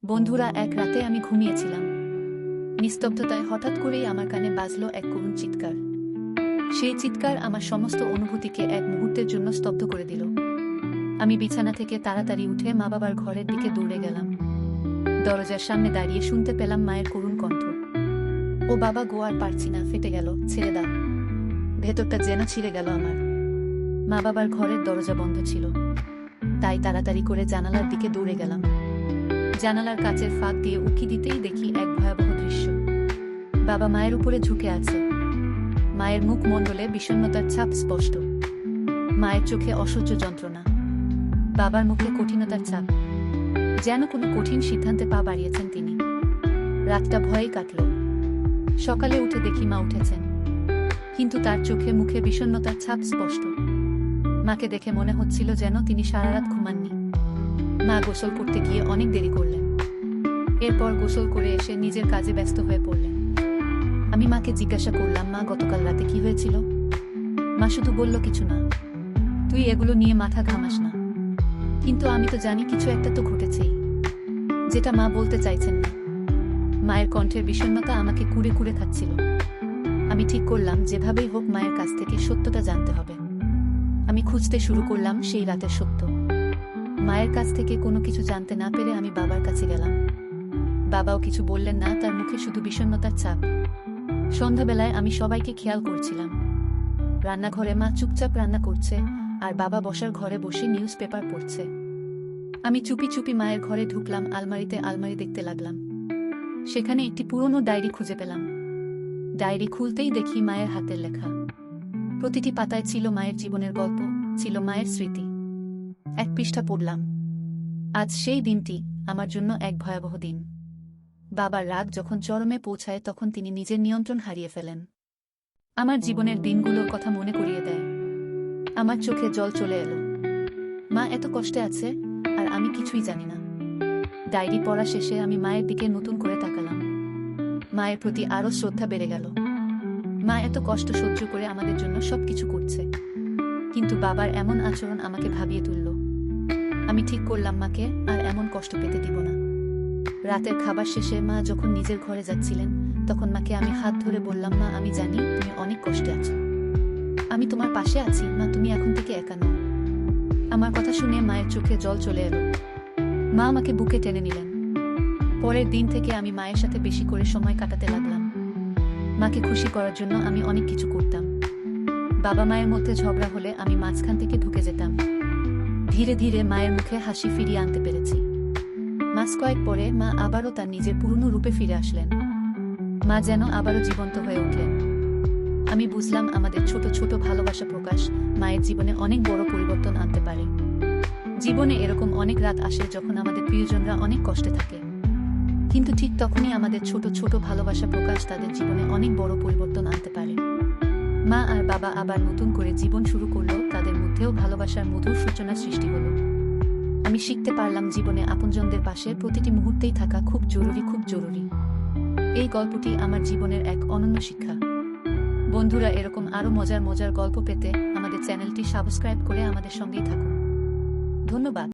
বন্ধুরা, এক রাতে আমি ঘুমিয়েছিলাম। নিস্তব্ধতায় হঠাৎ করেই আমার কানে বাজল এক করুণ চিৎকার। সেই চিৎকার আমার সমস্ত অনুভূতিকে এক মুহূর্তের জন্য স্তব্ধ করে দিল। আমি বিছানা থেকে তাড়াতাড়ি উঠে মা বাবার ঘরের দিকে দৌড়ে গেলাম। দরজার সামনে দাঁড়িয়ে শুনতে পেলাম মায়ের করুণ কণ্ঠ। ও বাবা গো, আর পারছি না, ফেটে গেল, ছেড়ে দাও। ভেতরটা যেন ছিঁড়ে গেল আমার। মা বাবার ঘরের দরজা বন্ধ ছিল, তাই তাড়াতাড়ি করে জানালার দিকে দৌড়ে গেলাম। জানালার কাচের ফাঁক দিয়ে উঁকি দিতেই দেখি এক ভয়াবহ দৃশ্য। বাবা মায়ের উপরে ঝুঁকে আছে। মায়ের মুখমণ্ডলে বিষণ্ণতার ছাপ স্পষ্ট। মায়ের চোখে অসহ্য যন্ত্রণা, বাবার মুখে কঠিনতার ছাপ, যেন কোনো কঠিন সিদ্ধান্তে পা বাড়িয়েছেন তিনি। রাতটা ভয়েই কাটল। সকালে উঠে দেখি মা উঠেছেন, কিন্তু তার চোখে মুখে বিষণ্ণতার ছাপ স্পষ্ট। মাকে দেখে মনে হচ্ছিল যেন তিনি সারা রাত ঘুমাননি। মা গোসল করতে গিয়ে অনেক দেরি করলেন। এরপর গোসল করে এসে নিজের কাজে ব্যস্ত হয়ে পড়লেন। আমি মাকে জিজ্ঞাসা করলাম, মা গতকাল রাতে কি হয়েছিল? মা শুধু বলল, কিছু না, তুই এগুলো নিয়ে মাথা ঘামাস না। কিন্তু আমি তো জানি কিছু একটা তো ঘটেছেই, যেটা মা বলতে চাইছেন না। মায়ের কণ্ঠের বিষণ্ণতা আমাকে কুড়ে কুড়ে খাচ্ছিল। আমি ঠিক করলাম যেভাবেই হোক মায়ের কাছ থেকে সত্যটা জানতে হবে। আমি খুঁজতে শুরু করলাম সেই রাতের সত্য। মায়ের কাছ থেকে কোনো কিছু জানতে না পেরে আমি বাবার কাছে গেলাম। বাবাও কিছু বললেন না, তার মুখে শুধু বিষণ্ণতার ছাপ। সন্ধ্যাবেলায় আমি সবাইকে খেয়াল করছিলাম। রান্নাঘরে মা চুপচাপ রান্না করছে, আর বাবা বসার ঘরে বসে নিউজ পেপার পড়ছে। আমি চুপি চুপি মায়ের ঘরে ঢুকলাম। আলমারিতে আলমারি দেখতে লাগলাম। সেখানে একটি পুরনো ডায়েরি খুঁজে পেলাম। ডায়েরি খুলতেই দেখি মায়ের হাতের লেখা। প্রতিটি পাতায় ছিল মায়ের জীবনের গল্প, ছিল মায়ের স্মৃতি। এক পৃষ্ঠা পড়লাম। আজ সেই দিনটি আমার জন্য এক ভয়াবহ দিন। বাবার রাগ যখন চরমে পৌঁছায় তখন তিনি নিজের নিয়ন্ত্রণ হারিয়ে ফেলেন। আমার জীবনের দিনগুলোর কথা মনে করিয়ে দেয়। আমার চোখে জল চলে এলো। মা এত কষ্টে আছে, আর আমি কিছুই জানি না। ডায়েরি পড়া শেষে আমি মায়ের দিকে নতুন করে তাকালাম। মায়ের প্রতি আরও শ্রদ্ধা বেড়ে গেল। মা এত কষ্ট সহ্য করে আমাদের জন্য সবকিছু করছে, কিন্তু বাবার এমন আচরণ আমাকে ভাবিয়ে তুলল। আমি ঠিক করলাম মাকে আর এমন কষ্ট পেতে দিব না। রাতের খাবার শেষে মা যখন নিজের ঘরে যাচ্ছিলেন, তখন মাকে আমি হাত ধরে বললাম, মা আমি জানি তুমি অনেক কষ্টে আছো। আমি তোমার পাশে আছি মা, তুমি এখন থেকে একা নও। আমার কথা শুনে মায়ের চোখে জল চলে এলো। মা আমাকে বুকে টেনে নিলেন। পরের দিন থেকে আমি মায়ের সাথে বেশি করে সময় কাটাতে লাগলাম। মাকে খুশি করার জন্য আমি অনেক কিছু করতাম। বাবা মায়ের মধ্যে ঝগড়া হলে আমি মাঝখান থেকে ঢুকে যেতাম। ধীরে ধীরে মায়ের মুখে হাসি ফিরিয়ে আনতে পেরেছি। মাস কয়েক পরে মা আবারও তার নিজের পুরনো রূপে ফিরে আসলেন। মা যেন আবারও জীবন্ত হয়ে উঠলেন। আমি বুঝলাম আমাদের ছোট ছোট ভালোবাসা প্রকাশ মায়ের জীবনে অনেক বড় পরিবর্তন আনতে পারে। জীবনে এরকম অনেক রাত আসে যখন আমাদের প্রিয়জনরা অনেক কষ্টে থাকে, কিন্তু ঠিক তখনই আমাদের ছোট ছোট ভালোবাসা প্রকাশ তাদের জীবনে অনেক বড় পরিবর্তন আনতে পারে। মা আর বাবা আবার নতুন করে জীবন শুরু করলো, তাদের মধ্যেও ভালোবাসার মধুর সূচনা সৃষ্টি হলো। আমি শিখতে পারলাম জীবনে আপনজনদের পাশে প্রতিটি মুহূর্তেই থাকা খুব জরুরি, খুব জরুরি। এই গল্পটি আমার জীবনের এক অনন্য শিক্ষা। বন্ধুরা, এরকম আরও মজার মজার গল্প পেতে আমাদের চ্যানেলটি সাবস্ক্রাইব করে আমাদের সঙ্গেই থাকুন। ধন্যবাদ।